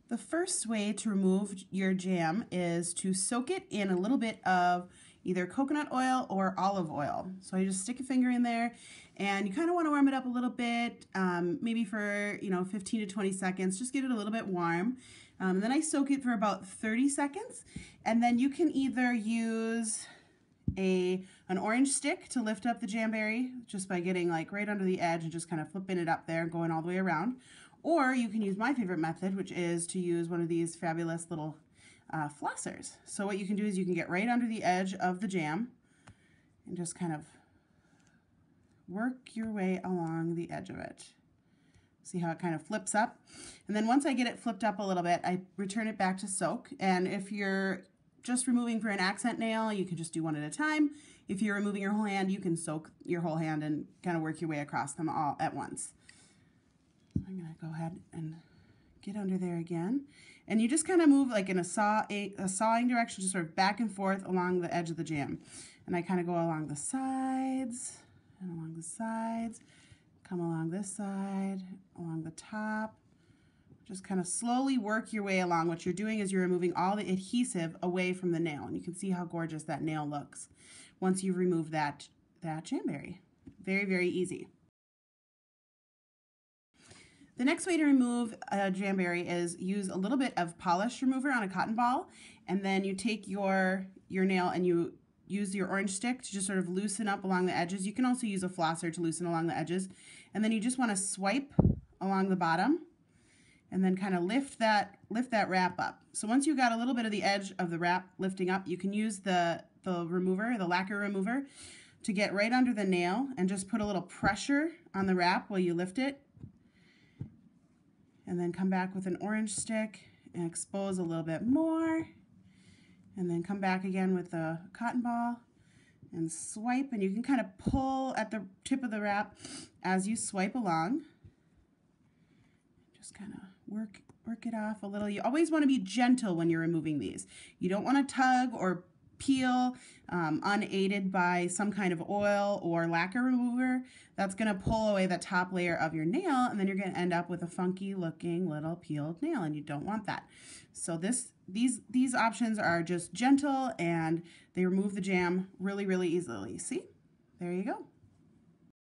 The first way to remove your jam is to soak it in a little bit of either coconut oil or olive oil. So you just stick a finger in there and you kind of want to warm it up a little bit, maybe for 15 to 20 seconds, just get it a little bit warm. And then I soak it for about 30 seconds, and then you can either use an orange stick to lift up the jamberry just by getting like right under the edge and just kind of flipping it up there and going all the way around. Or you can use my favorite method, which is to use one of these fabulous little flossers. So what you can do is you can get right under the edge of the jam and just kind of work your way along the edge of it. See how it kind of flips up? And then once I get it flipped up a little bit, I return it back to soak. And if you're just removing for an accent nail, you can just do one at a time. If you're removing your whole hand, you can soak your whole hand and kind of work your way across them all at once. I'm going to go ahead and get under there again. And you just kind of move like in a sawing direction, just sort of back and forth along the edge of the jam. And I kind of go along the sides and along the sides, come along this side, along the top. Just kind of slowly work your way along. What you're doing is you're removing all the adhesive away from the nail. And you can see how gorgeous that nail looks once you've removed that jamberry. Very, very easy. The next way to remove a jamberry is use a little bit of polish remover on a cotton ball, and then you take your nail and you use your orange stick to just sort of loosen up along the edges. You can also use a flosser to loosen along the edges, and then you just want to swipe along the bottom and then kind of lift that wrap up. So once you've got a little bit of the edge of the wrap lifting up, you can use the remover, the lacquer remover, to get right under the nail and just put a little pressure on the wrap while you lift it. And then come back with an orange stick and expose a little bit more. And then come back again with the cotton ball and swipe. And you can kind of pull at the tip of the wrap as you swipe along. Just kind of work it off a little. You always want to be gentle when you're removing these. You don't want to tug or peel unaided by some kind of oil or lacquer remover. That's going to pull away the top layer of your nail, and then you're going to end up with a funky looking little peeled nail, and you don't want that. So these options are just gentle, and they remove the jam really, really easily. See? There you go.